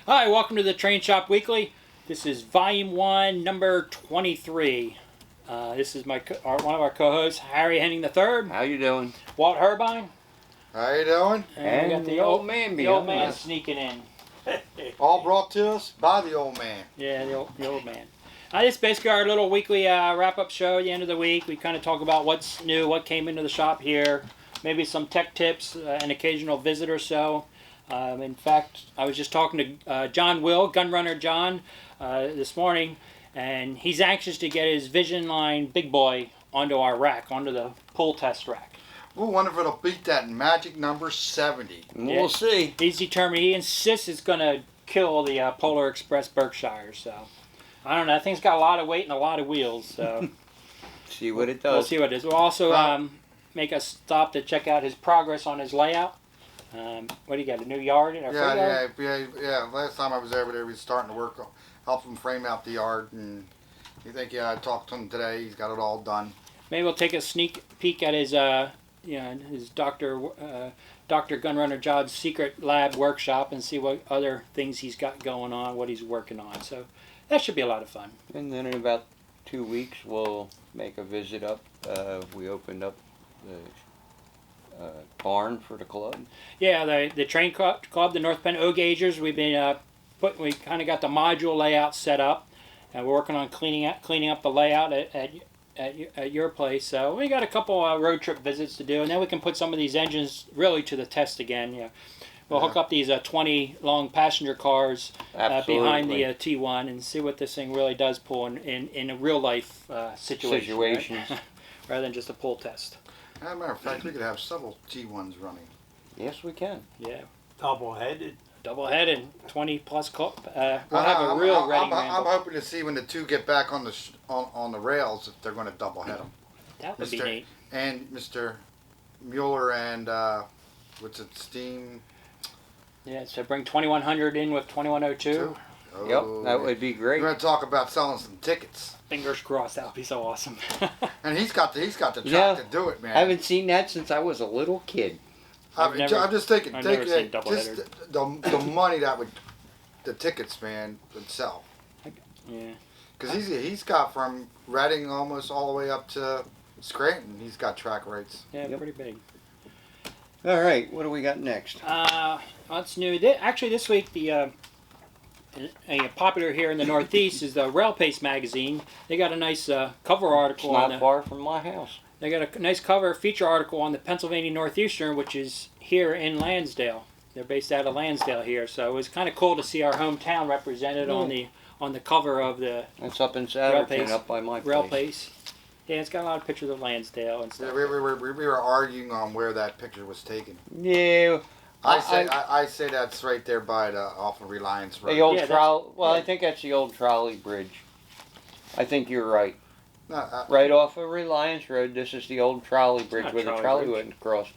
Hi, welcome to the Train Shop Weekly. This is Volume 1, Number 23. This is one of our co-hosts, Harry Henning III. How you doing? Walt Herbine. How you doing? And we got the old man sneaking in. All brought to us by the old man. Yeah, the old man. This is basically our little weekly wrap-up show at the end of the week. We kind of talk about what's new, what came into the shop here, maybe some tech tips, an occasional visit or so. In fact, I was just talking to John Will, Gunrunner John, this morning, and he's anxious to get his Vision Line Big Boy onto our rack, onto the pull test rack. We'll wonder if it'll beat that magic number 70. We'll see. He's determined. He insists it's going to kill the Polar Express Berkshire. So, I don't know. That thing's got a lot of weight and a lot of wheels. So, see what it does. We'll see what it is. We'll also make a stop to check out his progress on his layout. What do you got? A new yard? Yeah. Last time I was over there, we was starting to work, help him frame out the yard, and I talked to him today. He's got it all done. Maybe we'll take a sneak peek at his, his Dr. Gunrunner John's secret lab workshop and see what other things he's got going on, what he's working on. So that should be a lot of fun. And then in about 2 weeks, we'll make a visit up. We opened up the barn for the club. Yeah, the train club, the North Penn O-Gaugers. We've been we kind of got the module layout set up, and we're working on cleaning up the layout at your place. So we got a couple road trip visits to do, and then we can put some of these engines really to the test again. Yeah, we'll hook up these 20 long passenger cars behind the T1 and see what this thing really does pull in a real life situation. Right? Rather than just a pull test. As a matter of fact, we could have several T1s running. Yes, we can. Yeah. Double-headed, 20 plus. We'll have a real ready ramble. I'm hoping to see when the two get back on the rails if they're going to double head them. That would be neat. And Mr. Mueller and Steam. Yeah, so bring 2100 in with 2102. Oh, yep, that would be great. We're going to talk about selling some tickets. Fingers crossed, that would be so awesome. And he's got the track to do it, man. I haven't seen that since I was a little kid. I'm just thinking, I've take never seen the money that the tickets, man, would sell. Yeah. Because he's got from Reading almost all the way up to Scranton. He's got track rates. Yeah, pretty big. All right, what do we got next? What's new? Actually, this week a popular here in the Northeast is the Rail Pace magazine. They got a nice cover article. It's not far from my house. They got a nice cover feature article on the Pennsylvania Northeastern, which is here in Lansdale. They're based out of Lansdale here, so it was kind of cool to see our hometown represented on the cover of the. It's up in Satterton, up by my Rail place. Pace. Yeah, it's got a lot of pictures of Lansdale and stuff. Yeah, we were arguing on where that picture was taken. Yeah. I say that's right there by off of Reliance Road. The old trolley. Well, I think that's the old trolley bridge. I think you're right. Right off of Reliance Road, this is the old trolley bridge where the trolley went across.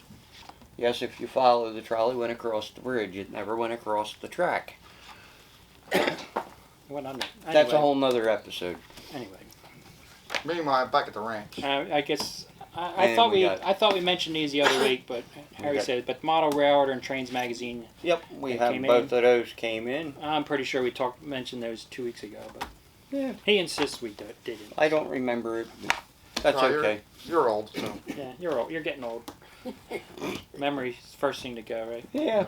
Yes, if you follow, the trolley went across the bridge. It never went across the track. That's a whole nother episode. Anyway. Meanwhile, back at the ranch. I guess I thought we mentioned these the other week, but Harry said. But Model Rail Order and Trains magazine. Yep, we have both of those came in. I'm pretty sure we mentioned those 2 weeks ago, but yeah, he insists we didn't. I don't remember it. That's okay. You're old, so. Yeah, you're old. You're getting old. Memory's the first thing to go, right? Yeah.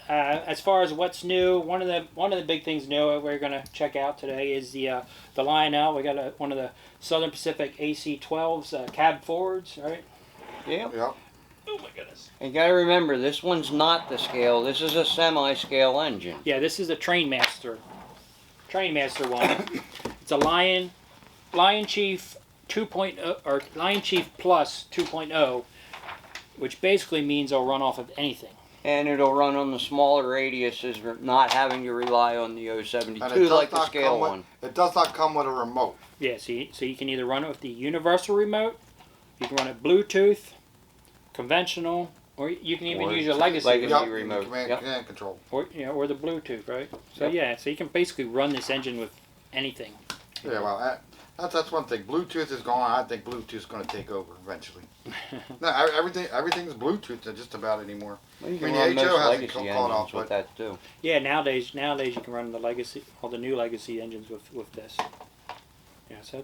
As far as what's new, one of the big things new we're going to check out today is the Lionel. We got one of the Southern Pacific AC-12s cab forwards, right? Yeah. Yep. Oh my goodness! You got to remember, this one's not the scale. This is a semi-scale engine. Yeah, this is a Trainmaster one. It's a Lionchief 2.0 or Lionchief Plus 2.0, which basically means it'll run off of anything. And it'll run on the smaller radiuses, not having to rely on the 072 like the scale one. It does not come with a remote. Yeah, so you can either run it with the universal remote, you can run it Bluetooth, conventional, or you can even use your legacy remote. Command control. Or or the Bluetooth, right? So so you can basically run this engine with anything. Yeah, well, That's one thing. Bluetooth is gone. I think Bluetooth's going to take over eventually. No, everything's Bluetooth just about anymore. Well, you I can mean, run the HO most hasn't legacy caught off, engines with but that too. Yeah, nowadays you can run all the new legacy engines with this. Yeah, so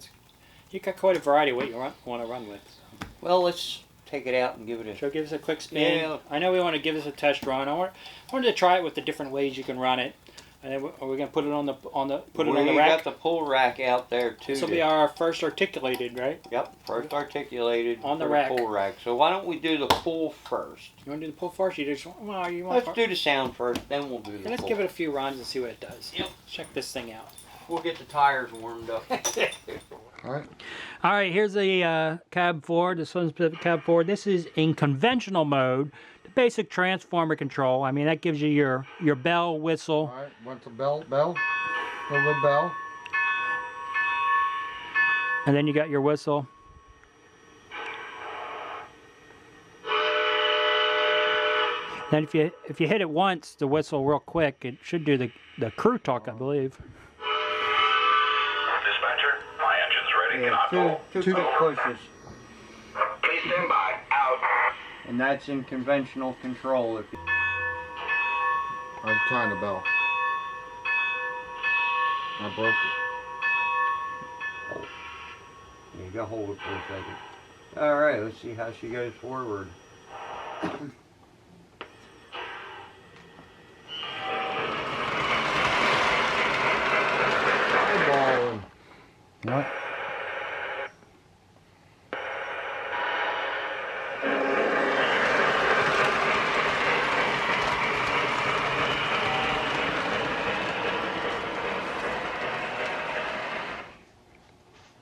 you got quite a variety of what you want to run with. So. Well, let's take it out and give it a. So give us a quick spin. Yeah. I know we want to give this a test run. I wanted to try it with the different ways you can run it. And then we're going to put it on the rack. We got the pull rack out there too. This will be our first articulated, right? Yep, first articulated on the for rack. The pull rack. So why don't we do the pull first? You want to do the pull first? You just Let's do the sound first, then we'll do the Let's pull. give it a few runs and see what it does. Yep. Check this thing out. We'll get the tires warmed up. all right. All right, here's the cab forward, the Sun Pacific cab forward. This is in conventional mode. Basic transformer control. I mean, that gives you your bell, whistle. All right, went to bell, a little bell. And then you got your whistle. Then if you hit it once, the whistle real quick, it should do the crew talk, I believe. Dispatcher, my engine's ready. Can I pull? Two pushes. Please stand by. Out. And that's in conventional control. I'm trying the bell. I broke it. You gotta hold it for a second. Alright, let's see how she goes forward. Eyeballing. What?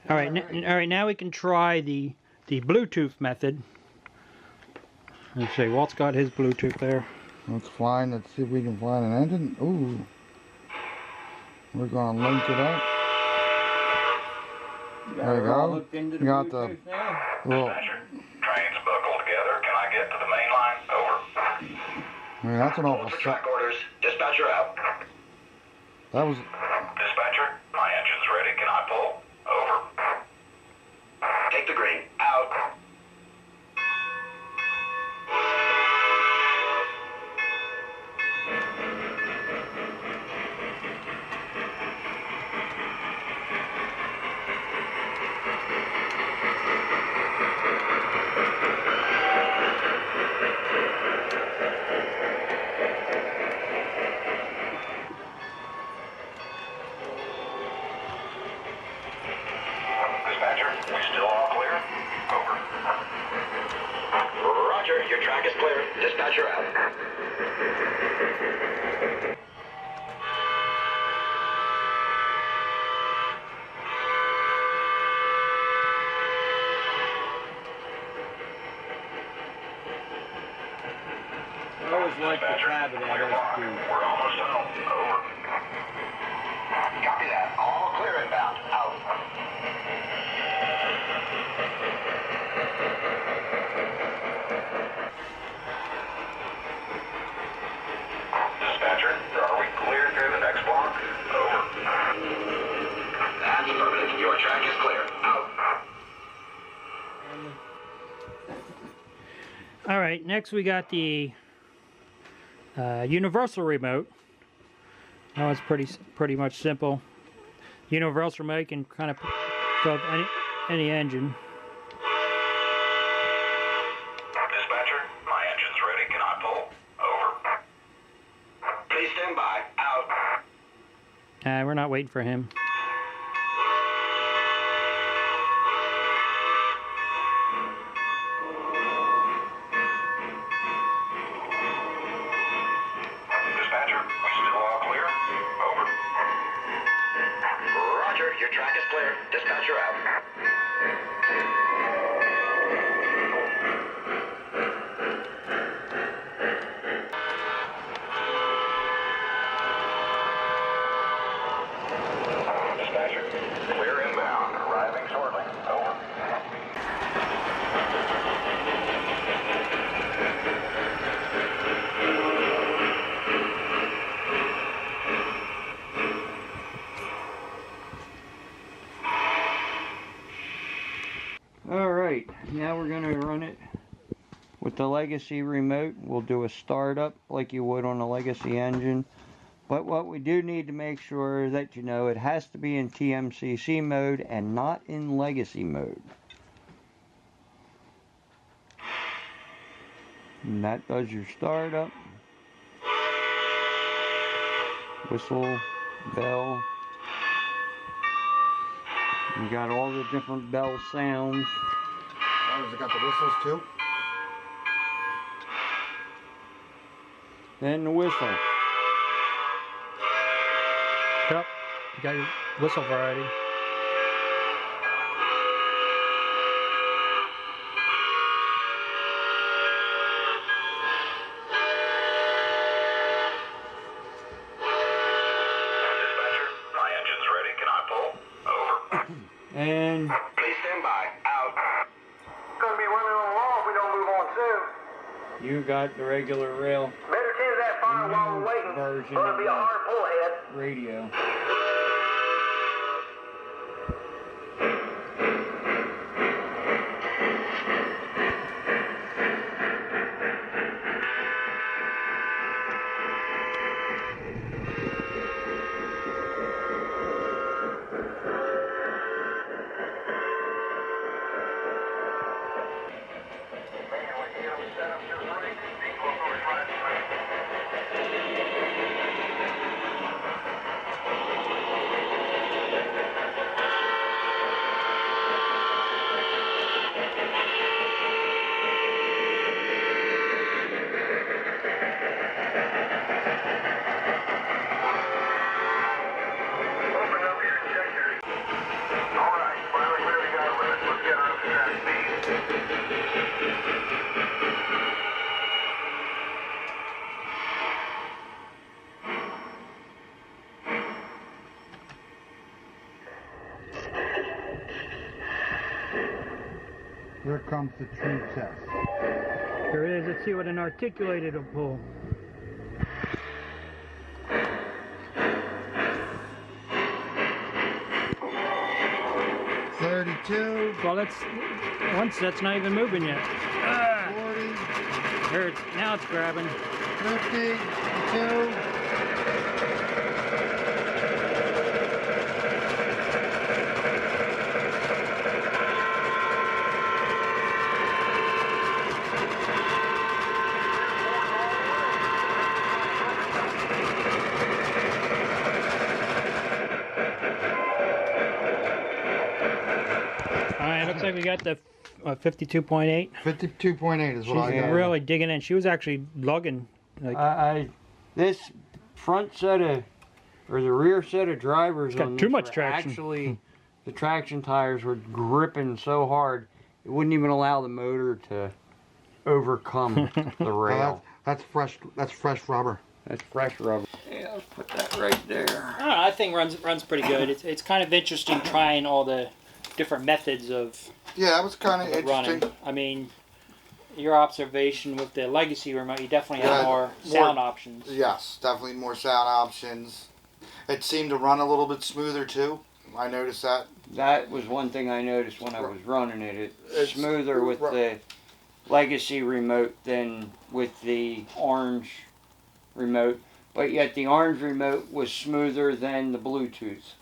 All right. Now we can try the Bluetooth method. Let's see. Walt's got his Bluetooth there. Let's fly. Let's see if we can fly an engine. Ooh. We're gonna link it up. There we go. You got the little. Dispatcher, trains buckled together. Can I get to the main line? Over. I mean, that's an awful Hold for shot. track orders. Dispatcher out. That was. Dispatcher, my engine's ready. Can I pull? Over. Take the green. Out. Dispatcher, we still all clear? Over. Roger, your track is clear. Dispatcher out. I always like the Dispatcher, cabin clear out bar. We're almost home. Over. Copy that. All clear inbound. Out. Dispatcher, are we clear through the next block? Over. That's affirmative. Your track is clear. Out. All right. Next we got the universal remote. That was pretty much simple. Universal remote, you can kind of go up any engine. Dispatcher, my engine's ready. Can I pull? Over. Please stand by. Out. We're not waiting for him. Dispatcher, we still all clear? Over. Roger, your track is clear. Dispatcher out. Dispatcher, clear inbound. Arriving shortly. Over. Alright, now we're going to run it with the Legacy remote. We'll do a startup like you would on a Legacy engine. But what we do need to make sure is that you know it has to be in TMCC mode and not in Legacy mode. And that does your startup. Whistle, bell. You got all the different bell sounds. Oh, has it got the whistles too? Then the whistle. Yep, you got your whistle variety. Dispatcher, my engine's ready. Can I pull? Over. And Please stand by. Out. Gonna be running on long if we don't move on soon. you got the regular rail Better tend to that fire while we're waiting. version Gonna of be a the hard pull ahead. radio. Open up your injectors. Alright, finally really got rid. Let's get on to that speed. Here comes the true test. Here it is. Let's see what an articulated will pull. Well, that's not even moving yet. 40, Here, now it's grabbing. 52. All right, looks like we got the 52.8. 52.8 is what I She's got. really digging in. She was actually lugging. Like, This front set of, or the rear set of drivers got on too this much were traction. Actually, the traction tires were gripping so hard, it wouldn't even allow the motor to overcome the rail. That's fresh. That's fresh rubber. That's fresh rubber. Yeah, let's put that right there. I don't know, I think runs pretty good. It's kind of interesting trying all the different methods of Yeah, that was kind of interesting. running. I mean, your observation with the Legacy remote, you definitely have Yeah, more sound options. Yes, definitely more sound options. It seemed to run a little bit smoother too. I noticed that. That was one thing I noticed when I was running it. It's It's smoother with the Legacy remote than with the orange remote. But yet the orange remote was smoother than the Bluetooth.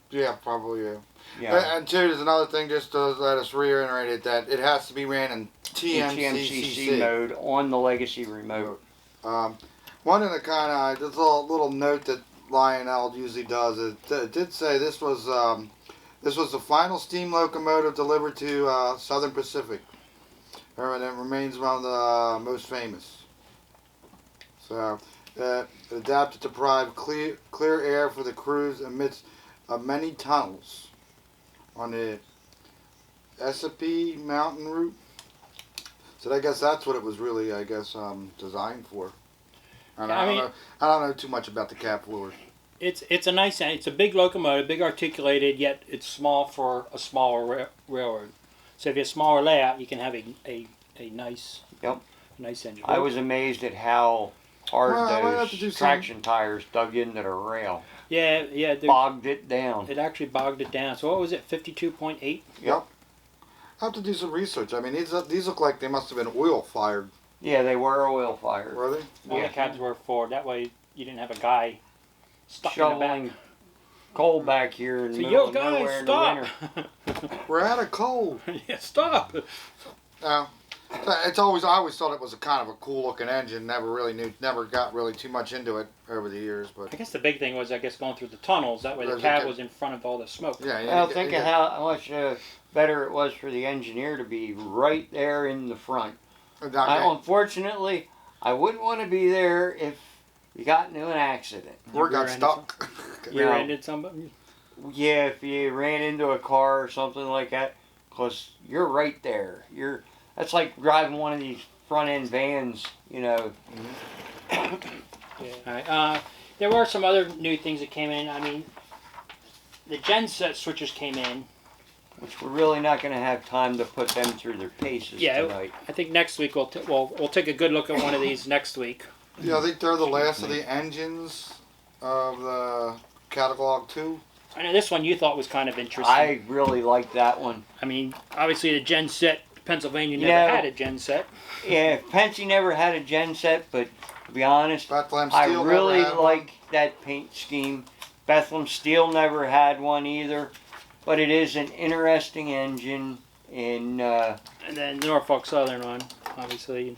Yeah, probably. Yeah. Yeah. And two, there's another thing just to let us reiterate it that it has to be ran in TMCC mode on the Legacy remote. One of the kind of this little note that Lionel usually does it did say this was the final steam locomotive delivered to Southern Pacific, and it remains one of the most famous. So it adapted to provide clear air for the crews amidst many tunnels on the Essepe mountain route. So I guess that's what it was really, designed for. And I don't know too much about the cab floors. It's a big locomotive, big articulated, yet it's small for a smaller railroad. So if you have a smaller layout, you can have a nice engine. I was amazed at how hard have to do those traction tires dug into the rail. Yeah. Bogged it down. It actually bogged it down. So what was it, 52.8? Yep. I have to do some research. I mean, these look like they must have been oil fired. Yeah, they were oil fired. Were they? All Yeah. the cabs were forward. That way you didn't have a guy stuck in the Shoveling back. coal back here in the So, middle yo, of nowhere guys, in the winter. We're out of coal. Yeah, stop. It's always. I always thought it was a kind of a cool looking engine. Never got really too much into it over the years. But I guess the big thing was, going through the tunnels. That way the cab was in front of all the smoke. yeah, Well, think of how much better it was for the engineer to be right there in the front. Unfortunately, I wouldn't want to be there if you got into an accident. Or got stuck. Rear-ended somebody. Yeah, if you ran into a car or something like that, because you're right there. That's like driving one of these front-end vans, you know. Yeah. All right. There were some other new things that came in. I mean, the GenSet switches came in. Which we're really not going to have time to put them through their paces tonight. I think next week we'll take a good look at one of these next week. Yeah, I think they're the last of the engines of the catalog 2. I know this one you thought was kind of interesting. I really like that one. I mean, obviously the GenSet Pennsylvania never had a GenSet. Yeah, Pensy never had a GenSet, but to be honest, I Steel really never had like one. that paint scheme. Bethlehem Steel never had one either, but it is an interesting engine in And then Norfolk Southern one, obviously.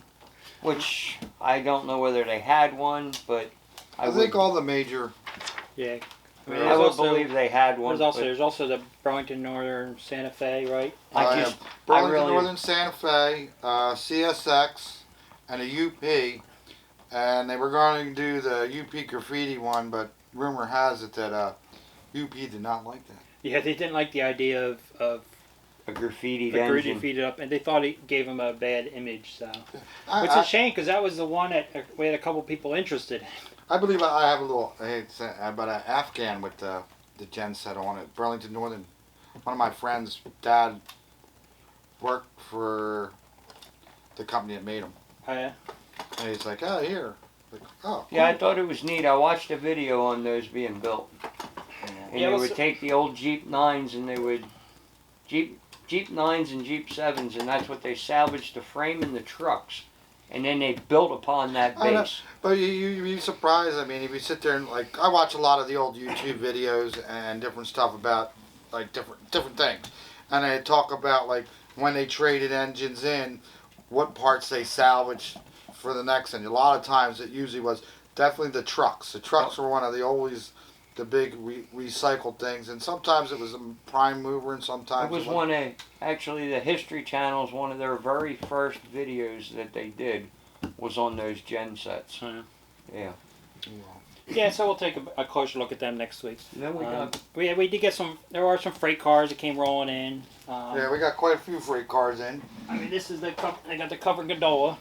which I don't know whether they had one, but I think all the major. Yeah. I would believe they had one. There's also the Burlington Northern Santa Fe, right? Burlington Northern Santa Fe, CSX, and a UP. And they were going to do the UP graffiti one, but rumor has it that UP did not like that. Yeah, they didn't like the idea of a graffitied the engine. graffitied up, and they thought it gave them a bad image. So, I- which is a shame because that was the one that we had a couple people interested in. I believe I have a little, I hate to say it, but an Afghan with the GenSet on it. Burlington Northern. One of my friends' dad worked for the company that made them. Oh, yeah? And he's like, oh, here. Like, oh, Yeah, I thought it was neat. I watched a video on those being built. And Yeah, they well, would take the old Jeep 9s and they would Jeep 9s and Jeep 7s, and that's what they salvaged the frame in the trucks. And then they built upon that base. But you'd be surprised. I mean, if you sit there and, like, I watch a lot of the old YouTube videos and different stuff about, like, different things. And they talk about, like, when they traded engines in, what parts they salvaged for the next engine. A lot of times it usually was definitely the trucks. The trucks were one of the big recycled things. And sometimes it was a prime mover and sometimes It was actually the History Channel's one of their very first videos that they did was on those GenSets. Yeah. Yeah, so we'll take a closer look at them next week. Then we got we did get some. There are some freight cars that came rolling in. Yeah, we got quite a few freight cars in. I mean, this is they got the covered gondola.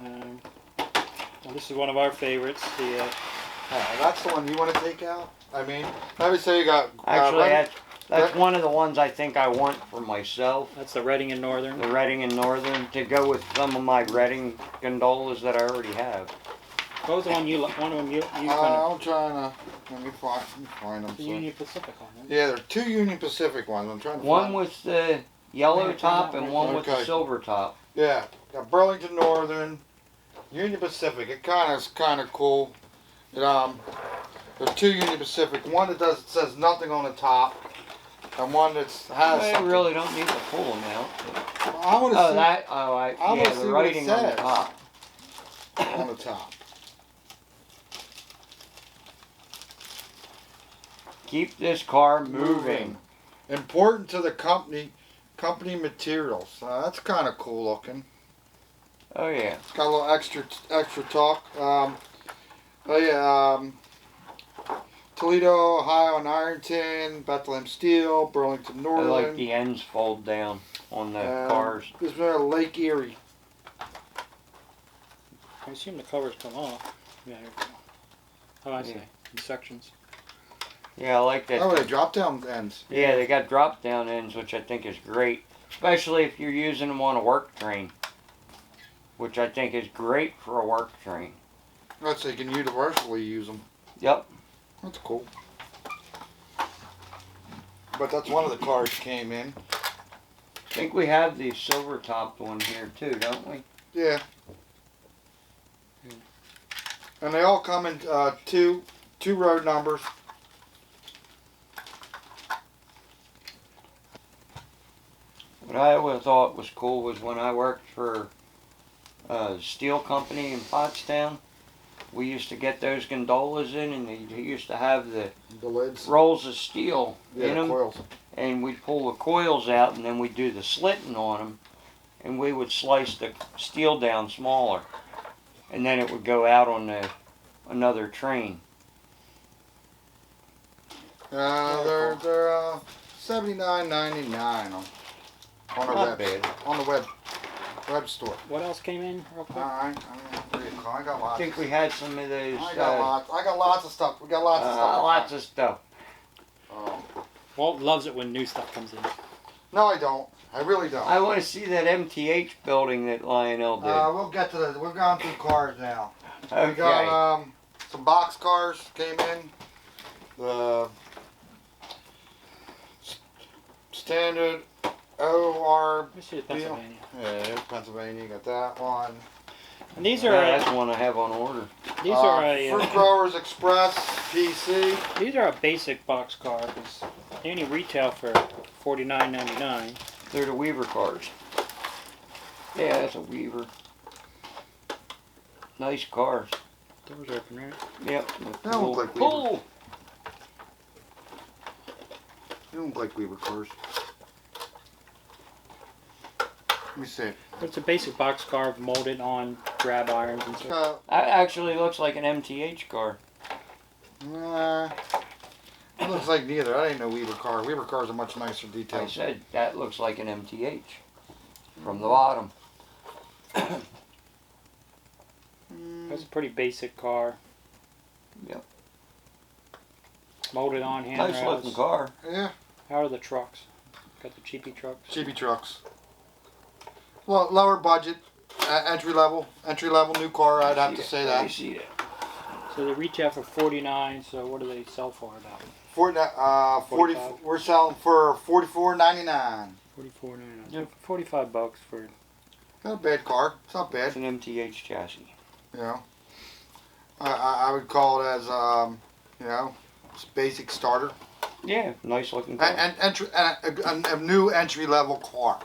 Well, this is one of our favorites. The That's the one you want to take out? I mean, I would say you got... actually, that's one of the ones I think I want for myself. that's the Reading and Northern. The Reading and Northern, to go with some of my Reading gondolas that I already have. What was the one you? One of them you kind I'm trying to... Let me find them. the Union Pacific one. Right? Yeah, there are 2 Union Pacific ones. I'm trying to One find with the yellow top and one with the Okay. silver top. Yeah, got Burlington Northern, Union Pacific. It is kind of cool. There's 2 Union Pacific. One that says nothing on the top, and one that has I something. really don't need to pull them out. I want to see Yeah, wanna the see what it writing on the says. top. on the top. Keep this car moving. Important to the company materials. That's kind of cool looking. Oh yeah. It's got a little extra talk. Toledo, Ohio, and Ironton, Bethlehem Steel, Burlington I Northern. like the ends fold down on the cars. This is Lake Erie. I assume the covers come off. Yeah. Oh, I see. Yeah. In sections. Yeah, I like that. Oh, they drop down ends. Yeah, they got drop down ends, which I think is great. Especially if you're using them on a work train. Which I think is great for a work train. So you can universally use them. Yep. That's cool. But that's one of the cars came in. I think we have the silver topped one here too, don't we? Yeah. And they all come in two road numbers. What I always thought was cool was when I worked for a steel company in Pottstown, we used to get those gondolas in, and they used to have the lids, rolls of steel in them, coils. and we'd pull the coils out, and then we'd do the slitting on them, and we would slice the steel down smaller, and then it would go out on another train. They're $79.99 on the Not web. bad. On the web store. What else came in real quick? Alright, I got I lots. think we had some of those. I got lots of stuff. We got lots of stuff. Lots of stuff. Oh. Walt loves it when new stuff comes in. No, I don't. I really don't. I want to see that MTH building that Lionel did. We'll get to the. We're going through cars now. Okay. We got some box cars came in. The standard OR. Let me see the Pennsylvania. Yeah, there's Pennsylvania. You got that one. And these Yeah, are that's one I have on order. these are a Fruit Growers Express PC. these are a basic box car because they only retail for $49.99. They're the Weaver cars. Yeah, that's a Weaver. Nice cars. Doors open, right? Yep. They don't look like Weaver. Cool. You don't like Weaver cars. Let me see. It's a basic box car molded on grab irons and stuff. That actually looks like an MTH car. It looks like neither. I didn't know Weaver car. Weaver cars are much nicer I details. said that looks like an MTH from the bottom. That's a pretty basic car. Yep. Molded on Nice handrails. looking car. Yeah, How are the trucks? Got the cheapy trucks. cheapy trucks. Well, lower budget, entry level new car. I'd have to say Let me that. see that. So they retail for $49. So what do they sell for about? 40. 45. We're selling for $44.99. $44.99. Yep. So $45 for. Not a bad car. It's not bad. It's an MTH chassis. You know, I would call it as you know, just basic starter. Yeah, nice looking car. And entry, a new entry level car.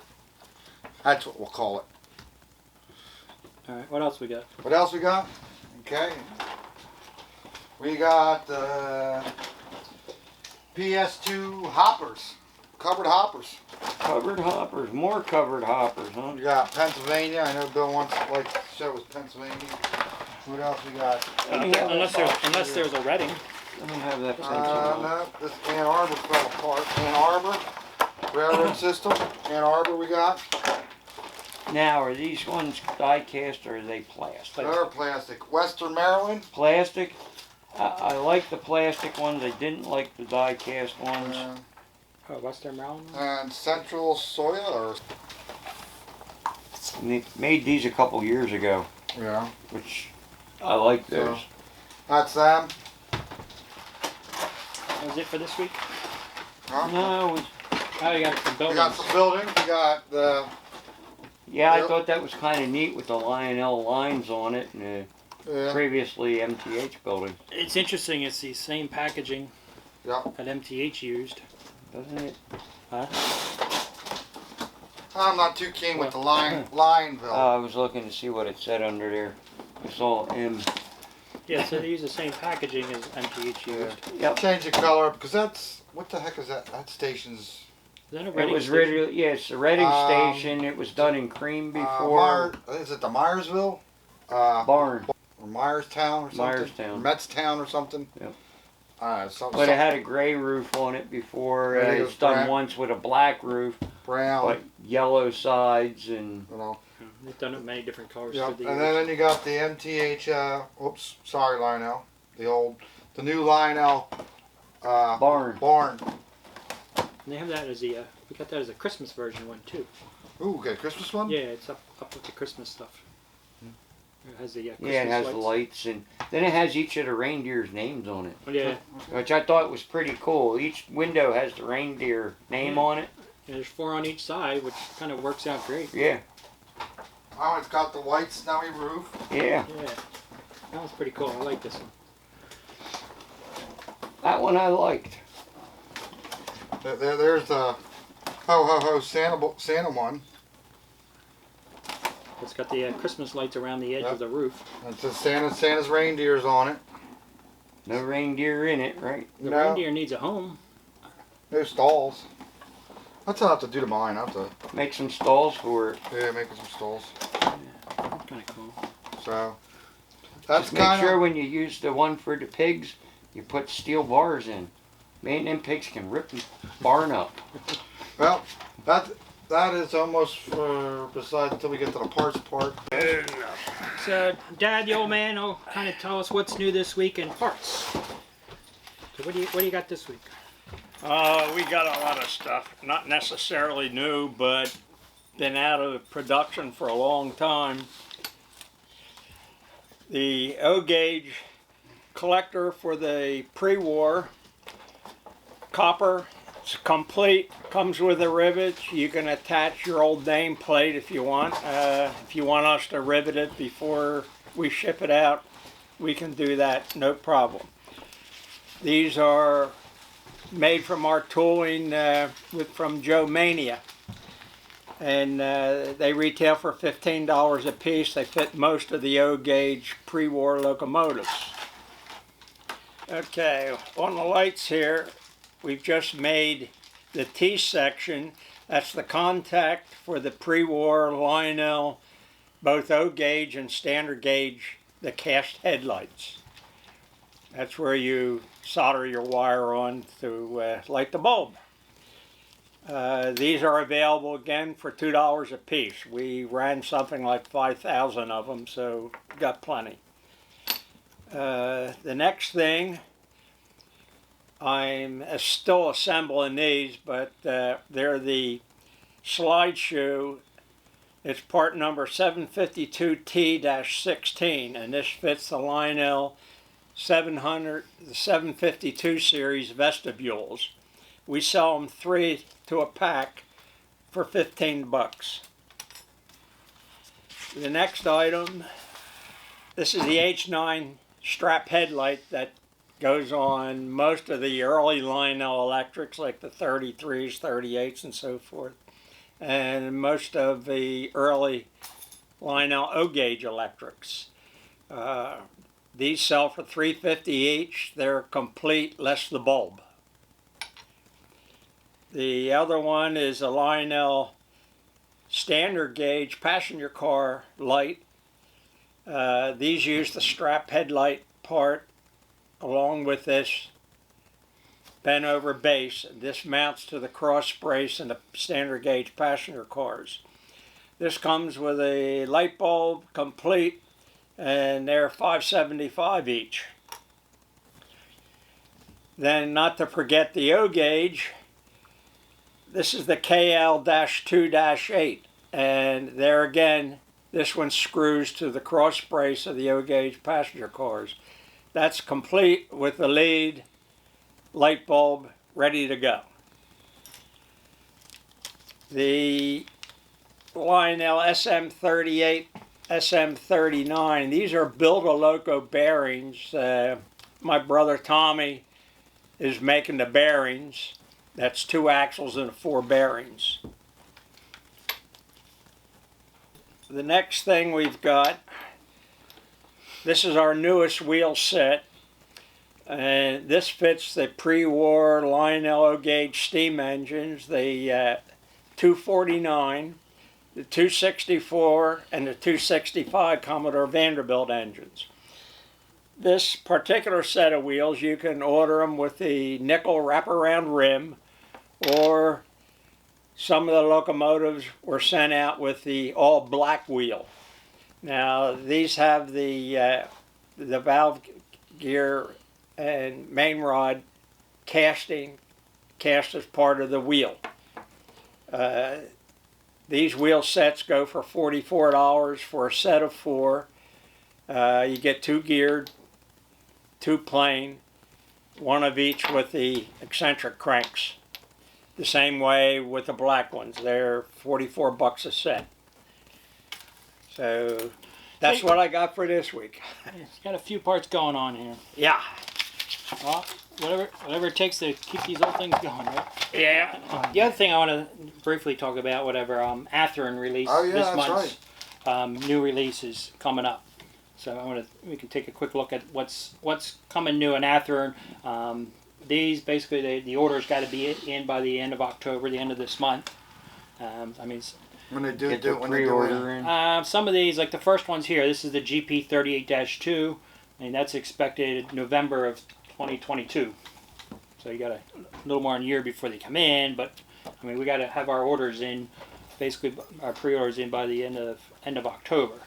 That's what we'll call it. All right. What else we got? What else we got? Okay. We got PS2 hoppers, covered hoppers. Covered hoppers, more covered hoppers, huh? We got Pennsylvania. I know Bill wants to like to show us Pennsylvania. What else we got? Unless there's a Reading. Let me have that. No, this Ann Arbor fell apart. Ann Arbor railroad system. Ann Arbor we got. Now, are these ones die cast or are they plastic? They're plastic. Western Maryland. Plastic? I like the plastic ones. I didn't like the die cast ones. Western Maryland. And Central Soya, or And they made these a couple years ago, yeah. which I like those. So, that's them. That was it for this week. Huh? No, Oh, you got some We buildings. got some buildings. We got the. yeah, I Yep. thought that was kind of neat with the Lionel lines on it and the Yeah. previously MTH building, It's interesting. It's the same packaging Yep. that MTH used. doesn't it? Huh? I'm not too keen with the Lionville. I was looking to see what it said under there. I saw M. Yeah, so they use the same packaging as MTH Yeah. used. Yep. Change the color because that's what the heck is that? That station's. Is that a It Reading was station? really, yes, the Reading station. It was done in cream before. Is it the Myersville? Barn. Or Myerstown or something? Myerstown. Metztown or something? Yep. Something, But it had a gray roof on it before. I think it It was was done brown. once with a black roof, brown. like yellow sides and. You know. They've done it in many different colors Yep. through the And years. then you got the MTH. Oops, sorry, Lionel. The new Lionel. Barn. Barn. And they have that as the. We got that as a Christmas version one too. Ooh, okay, Christmas one. Yeah, it's up with the Christmas stuff. It has the Christmas Yeah, it has the lights. lights and then it has each of the reindeer's names on it, Yeah, which I thought was pretty cool. Each window has the reindeer name on it. There's 4 on each side, which kind of works out great. Yeah. Oh, it's got the white snowy roof. Yeah. Yeah, that was pretty cool. I like this one. That one I liked. There's the Ho Ho Ho Santa one. It's got the Christmas lights around the edge of the roof. It says Santa's reindeers on it. No reindeer in it, right? The No. reindeer needs a home. No stalls. That's what I have to do to mine. I have to, Make some stalls for it. yeah, making some stalls. That's kind of cool. So that's Just make kind sure of. when you use the one for the pigs, you put steel bars in. Man, them pigs can rip the barn up. Well, that is almost for besides until we get to the parts part. So, Dad, the old man, will kind of tell us what's new this week in parts. So, what do you got this week? We got a lot of stuff. Not necessarily new, but been out of production for a long time. The O-gauge collector for the pre-war copper. It's complete. Comes with the rivets. You can attach your old nameplate if you want. If you want us to rivet it before we ship it out, we can do that, no problem. These are made from our tooling from Joe Mania. And they retail for $15 a piece. They fit most of the O-gauge pre-war locomotives. Okay, on the lights here, we've just made the T-section. That's the contact for the pre-war Lionel, both O-gauge and standard gauge, the cast headlights. That's where you solder your wire on to light the bulb. These are available again for $2 a piece. We ran something like 5,000 of them, so got plenty. The next thing, I'm still assembling these, but they're the slide shoe. It's part number 752T-16, and this fits the Lionel 752 series vestibules. We sell them 3 to a pack for 15 bucks. The next item, this is the H9 strap headlight that goes on most of the early Lionel electrics, like the 33s, 38s, and so forth, and most of the early Lionel O-gauge electrics. These sell for $3.50 each. They're complete, less the bulb. The other one is a Lionel standard gauge passenger car light. These use the strap headlight part along with this bent over base. This mounts to the cross brace in the standard gauge passenger cars. This comes with a light bulb complete, and they're $5.75 each. Then, not to forget the O-gauge, this is the KL-2-8, and there again, this one screws to the cross brace of the O-gauge passenger cars. That's complete with the lead, light bulb, ready to go. The Lionel SM38, SM39, these are Build-A-Loco bearings. My brother Tommy is making the bearings. That's 2 axles and 4 bearings. The next thing we've got, this is our newest wheel set, and this fits the pre-war Lionel O-gauge steam engines, the 249, the 264, and the 265 Commodore Vanderbilt engines. This particular set of wheels, you can order them with the nickel wraparound rim, or some of the locomotives were sent out with the all black wheel. Now these have the valve gear and main rod cast as part of the wheel. These wheel sets go for $44 for a set of 4. You get 2 geared, 2 plain, 1 of each with the eccentric cranks. the same way with the black ones. They're $44 a set. So that's what I got for this week. It's got a few parts going on here. Yeah. Well, whatever it takes to keep these old things going, right? Yeah. The other thing I want to briefly talk about, Athearn release Oh, yeah, this that's month's new releases coming up. So we can take a quick look at what's coming new in Athearn. These basically the orders got to be in by the end of October, the end of this month. When they do Get the when they do pre-order it. in. Some of these, like the first ones here, this is the GP38-2, and that's expected November of 2022. So you got a little more than a year before they come in, but I mean we got to have our orders in, basically our pre-orders in by the end of October.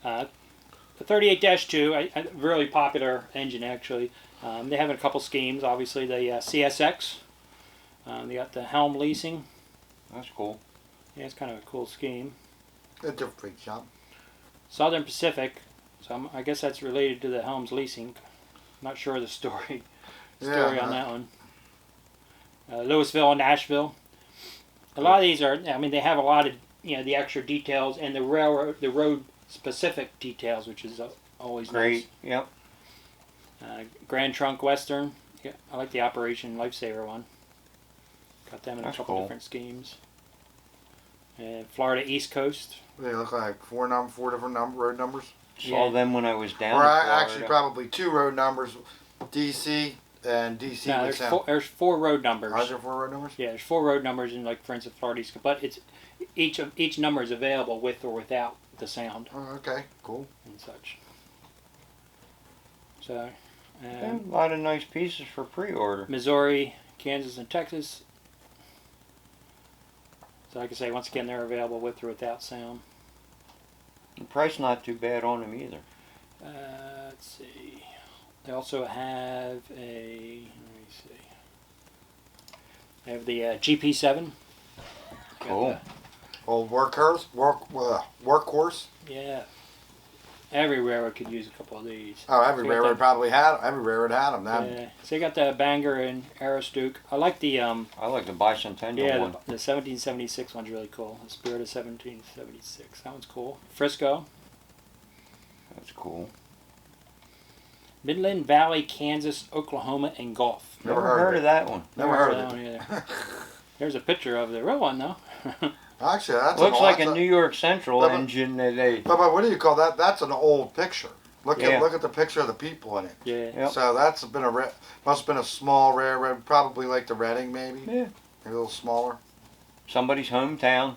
The 38-2, a really popular engine actually. They have a couple schemes. Obviously the CSX. They got the Helm leasing. That's cool. Yeah, it's kind of a cool scheme. It's a freak shop. Southern Pacific. So I guess that's related to the Helms leasing. Not sure of the story on that one. Louisville and Nashville. A lot of these are. I mean, they have a lot of the extra details and the road specific details, which is always Great. nice. Yep. Grand Trunk Western. Yeah, I like the Operation Lifesaver one. Got them in That's a couple cool. different schemes. And Florida East Coast. They look like four different road numbers. Saw Yeah. them when I was down Or in Florida. actually probably two road numbers, DC and DC. No, there's four road numbers. Are there four road numbers? Yeah, there's four road numbers in, like, for instance, Florida East Coast, but it's each number is available with or without the sound Oh, okay, cool. and such. So, Yeah, a lot of nice pieces for pre-order. Missouri, Kansas, and Texas. So like I say, once again, they're available with or without sound. The price not too bad on them either. Let's see. They also have a. Let me see. They have the GP7. Cool. Old workhorse. Yeah. Every railroad could use a couple of these. Oh, every So you got railroad probably had. Every railroad had them. Yeah. So you got the Bangor and Aroostook. I like the I like the bicentennial one. the 1776 one's really cool. The Spirit of 1776. That one's cool. Frisco. That's cool. Midland Valley, Kansas, Oklahoma, and Gulf. Never Never heard of that one. Never heard of that one either. There's a picture of the real one though. Actually, that's Looks like that's a New York Central But- engine that they. But what do you call that? That's an old picture. Look Yeah. at the picture of the people in it. Yeah. Yep. So that's been must have been a small railroad, probably like the Reading maybe. Yeah. Maybe a little smaller. Somebody's hometown.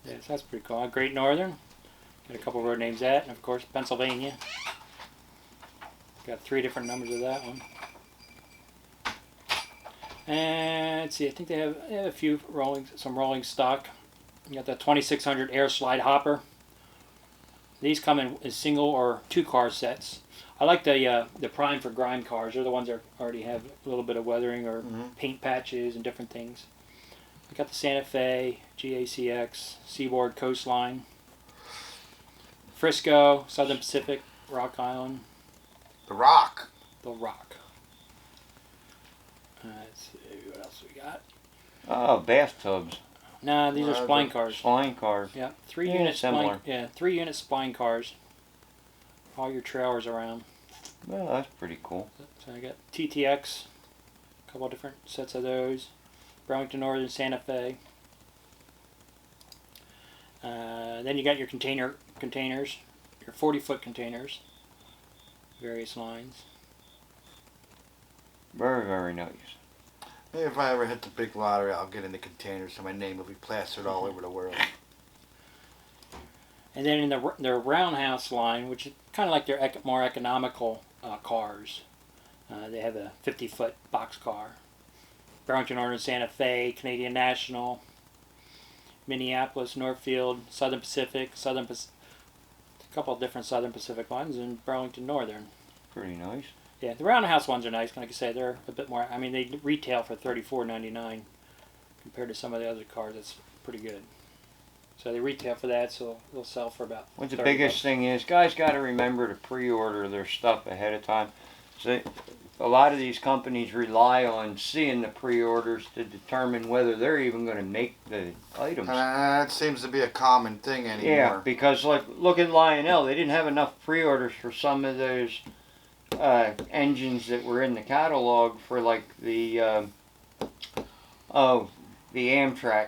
Yeah, so that's pretty cool. Great Northern. Got a couple road names that, and of course Pennsylvania. Got 3 different numbers of that one. And let's see, I think they have a few some rolling stock. You got the 2600 Air Slide Hopper. These come in single or 2 car sets. I like the prime for grind cars. They're the ones that already have a little bit of weathering or paint patches and different things. We got the Santa Fe, GACX, Seaboard Coastline, Frisco, Southern Pacific, Rock Island, The Rock. the Rock. Let's see what else we got. Oh, bathtubs. Nah, these are spline cars. Spline cars. Yeah, 3 Yeah, unit similar. spline. Yeah, 3 unit spline cars. All your trailers around. Well, that's pretty cool. So I got TTX, a couple of different sets of those. Burlington Northern, Santa Fe. Then you got your containers, your 40-foot containers, various lines. Very, very nice. Maybe if I ever hit the big lottery, I'll get in the containers so my name will be plastered all over the world. And then in their roundhouse line, which is kind of like their more economical cars, they have a 50-foot box car. Burlington Northern, Santa Fe, Canadian National, Minneapolis, Northfield, Southern Pacific, a couple of different Southern Pacific ones, and Burlington Northern. Pretty nice. Yeah, the roundhouse ones are nice. Like I say, they're a bit more. I mean, they retail for $34.99 compared to some of the other cars. That's pretty good. So they retail for that, so they'll sell for about. What the $30. biggest thing is, guys got to remember to pre-order their stuff ahead of time. So a lot of these companies rely on seeing the pre-orders to determine whether they're even going to make the items. That seems to be a common thing anymore. Yeah, because like look at Lionel, they didn't have enough pre-orders for some of those engines that were in the catalog for like the Amtrak.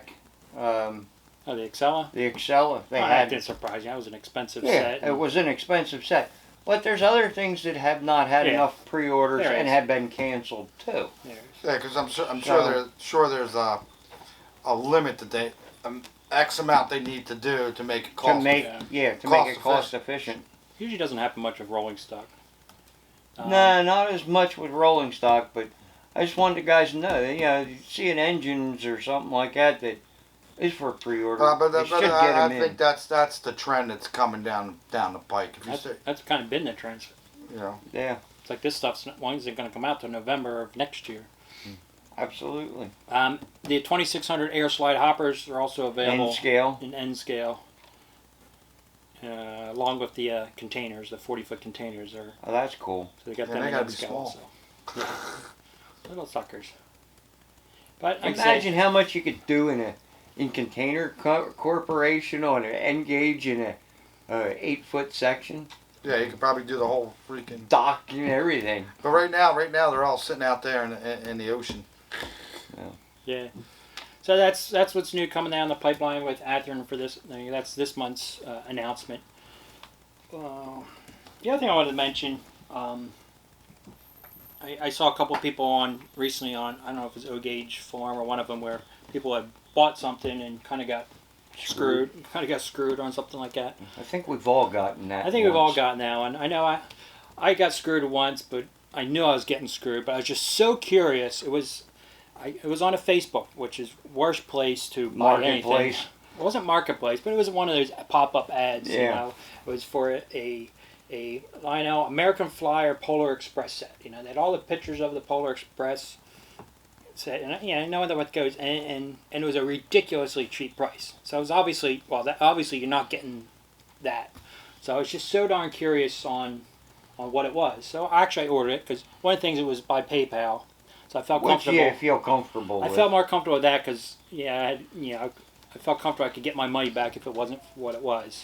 Oh, the Excella? The Excella. They That had. didn't surprise you. That was an expensive Yeah, set. it was an expensive set. But there's other things that have not had enough pre-orders There and is. have been canceled too. Yeah, because I'm sure there's a limit that they X amount they need to do to make it cost. To make it cost efficient. Usually doesn't happen much with rolling stock. No, not as much with rolling stock, but I just wanted the guys to know that, you know, seeing engines or something like that that is for pre-order. But they should get I them think that's the trend that's coming down the pike. If you That's kind of been the trend. you know. Yeah, It's like this stuff's not isn't going to come out till November of next year. absolutely. The 2600 air slide hoppers are also available N scale. in N scale, along with the containers, the 40-foot containers are. Oh, that's cool. So they got Yeah, them they in gotta N be scale small. also. Yeah. Little suckers. But like I Imagine say, how much you could do in Container Corporation on an N gauge in a 8-foot section, Yeah, you could probably do the whole freaking. dock and everything. But right now they're all sitting out there in the ocean. yeah. So that's what's new coming down the pipeline with Athearn for this. That's this month's announcement. The other thing I wanted to mention, I saw a couple of people recently on, I don't know if it was O-Gauge Forum or one of them, where people had bought something and kind of got screwed on something like that. I think we've all gotten that. I think we've all once. gotten that one. I know I got screwed once, but I knew I was getting screwed. But I was just so curious. It was on a Facebook, which is worst place to buy anything. Marketplace. It wasn't Marketplace, but it was one of those pop-up ads. Yeah. You know, it was for a Lionel American Flyer Polar Express set. You know, they had all the pictures of the Polar Express set, and I know what goes, and it was a ridiculously cheap price. So it was obviously you're not getting that. So I was just so darn curious on what it was. So actually I ordered it because one of the things, it was by PayPal, so I felt comfortable. Which, feel comfortable I with. felt more comfortable with that because I felt comfortable I could get my money back if it wasn't what it was.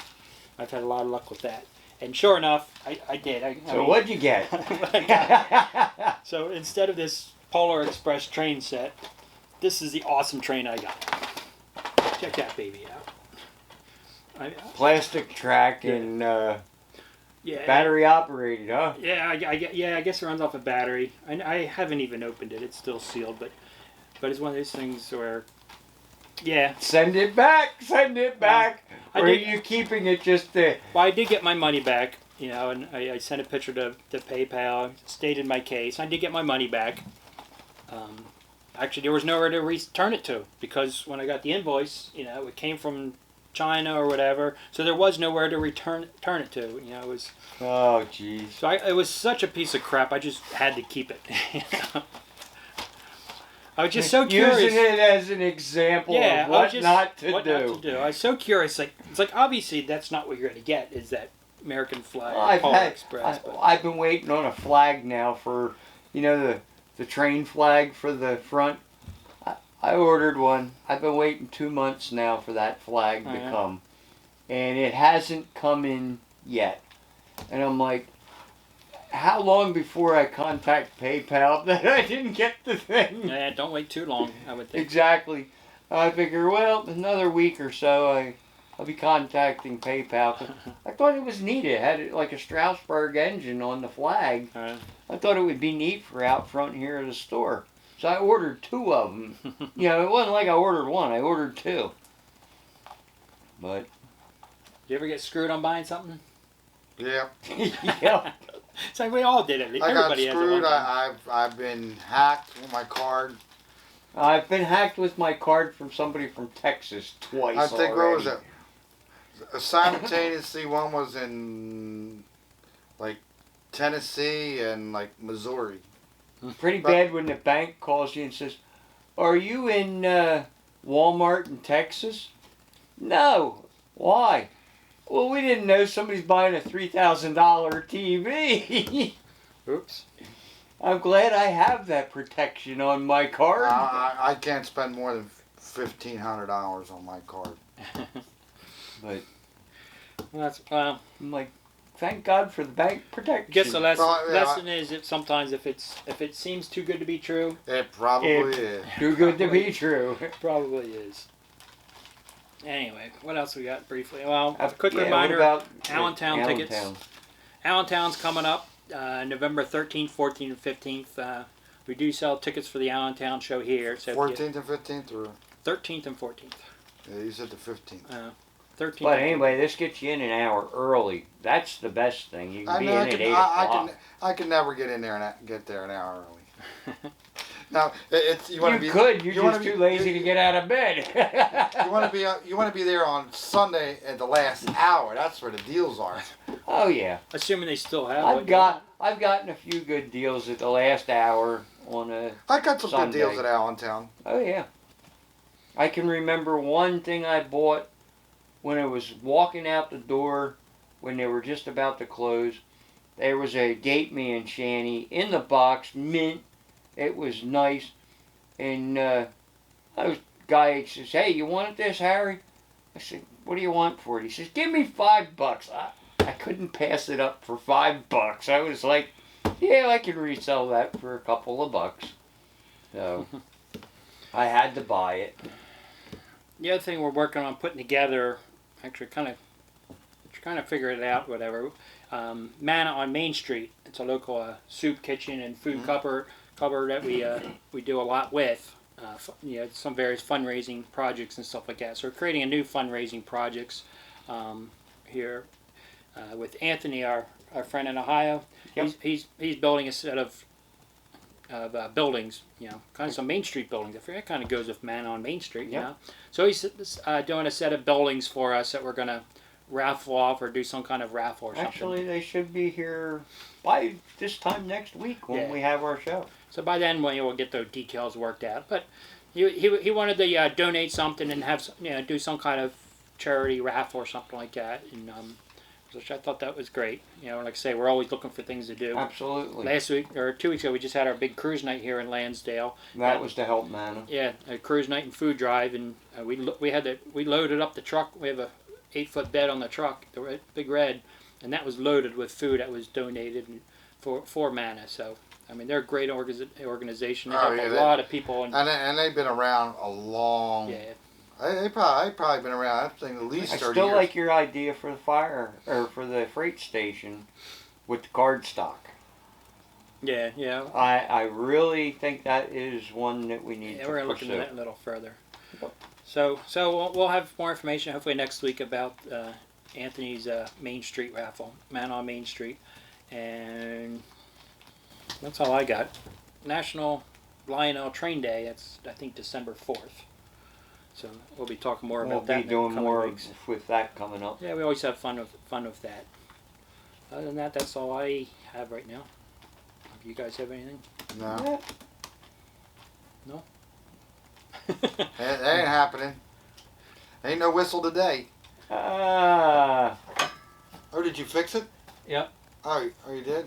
I've had a lot of luck with that. And sure enough, I did. So what'd you get? So instead of this Polar Express train set, this is the awesome train I got. Check that baby out. Plastic track and Yeah. battery operated, huh? Yeah, I guess it runs off a battery. I haven't even opened it. It's still sealed, but it's one of those things where, yeah. Send it back. I Or are did- you keeping it just to... Well, I did get my money back, and I sent a picture to PayPal, stated my case. I did get my money back. Actually, there was nowhere to return it to because when I got the invoice, it came from China or whatever, so there was nowhere to return it to. It was. Oh, jeez. So it was such a piece of crap. I just had to keep it. I was just so curious. Using it as an example of what not to do. I was so curious. It's like obviously that's not what you're going to get. Is that American flag Polar Express? I've been waiting on a flag now for, the train flag for the front. I ordered one. I've been waiting 2 months now for that flag to come, and it hasn't come in yet. And I'm like, how long before I contact PayPal that I didn't get the thing? Yeah, don't wait too long, I would think. Exactly. I figure, well, another week or so, I'll be contacting PayPal. I thought it was neat. It had like a Strasbourg engine on the flag. I thought it would be neat for out front here at the store. So I ordered 2 of them. It wasn't like I ordered 1. I ordered 2. But... You ever get screwed on buying something? Yeah. Yeah. It's like we all did it. I got Everybody has it screwed. one time. I've been hacked with my card. I've been hacked with my card from somebody from Texas twice I think already. what was it? Simultaneously, one was in like Tennessee and like Missouri. Pretty bad when the bank calls you and says, "Are you in Walmart in Texas?" No. Why? Well, we didn't know somebody's buying a $3,000 TV. Oops. I'm glad I have that protection on my card. I can't spend more than $1,500 on my card. But Well, that's I'm like, thank God for the bank protection. I guess the lesson, Well, yeah, lesson is that sometimes if it seems too good to be true, It probably is. Too good to be true. it probably is. Anyway, what else we got briefly? Well, a quick Yeah, what reminder: about Allentown tickets. Allentown? Allentown's coming up November 13th, 14th, and 15th. We do sell tickets for the Allentown show here. So 14th and 15th, or 13th and 14th. yeah, you said the 15th. 13th. But anyway, this gets you in an hour early. That's the best thing. You can be in at 8 o'clock. I can never get in there and get there an hour early. Now it's you want to be. Could. You're you just too lazy to get out of bed. You want to be there on Sunday at the last hour. That's where the deals are. Oh yeah. Assuming they still have. I've gotten a few good deals at the last hour on a I got some Sunday. good deals at Allentown. Oh yeah. I can remember one thing I bought when I was walking out the door when they were just about to close. There was a gate man shanty in the box, mint. It was nice. And guy says, "Hey, you want this, Harry?" I said, "What do you want for it?" He says, "Give me $5." I couldn't pass it up for $5. I was like, yeah, I can resell that for a couple of bucks. So I had to buy it. The other thing we're working on putting together, actually kind of figuring it out, whatever. Manna on Main Street. It's a local soup kitchen and food cupboard that we do a lot with. Some various fundraising projects and stuff like that. So we're creating a new fundraising projects here with Anthony, our friend in Ohio. Yep. He's building a set of buildings, kind of some Main Street buildings. I forget, that kind of goes with Man on Main Street, Yep. So he's doing a set of buildings for us that we're going to raffle off or do some kind of raffle or something. Actually, they should be here by this time next week when we have our show. So by then we'll get those details worked out. But he wanted to donate something and have do some kind of charity raffle or something like that, and which I thought that was great. Like I say, we're always looking for things to do. Absolutely. Last week or 2 weeks ago, we just had our big cruise night here in Lansdale. That was to help Manna. Yeah, a cruise night and food drive, and we loaded up the truck. We have a 8-foot bed on the truck, the big red, and that was loaded with food that was donated for Manna. So I mean, they're a great organization. They help a lot of people, and they've been around a long. Yeah. They've probably been around. I think at least 30 years. I still like your idea for the freight station with the card stock. Yeah. I really think that is one that we need to pursue. We're gonna look into that a little further. Yep. So we'll have more information hopefully next week about Anthony's Main Street raffle, Man on Main Street, and that's all I got. National Lionel Train Day. That's I think December 4th. So we'll be talking more about that. We'll be doing more weeks. with that coming up. Yeah, we always have fun with that. Other than that, that's all I have right now. You guys have anything? No. No? That ain't happening. Ain't no whistle today. Ah. Oh, did you fix it? Yep. Oh, you did?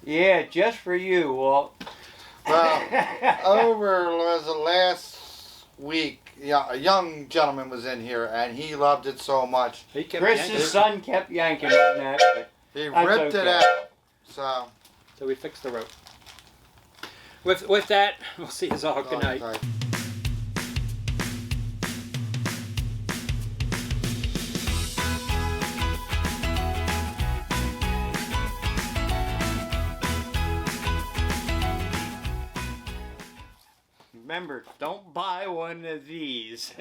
Yeah, just for you, Walt. Well, over the last week, a young gentleman was in here, and he loved it so much. Chris's son kept yanking on that. But he ripped it out. So we fixed the rope. With that, we'll see you all. Good night. Right. remember, don't buy one of these.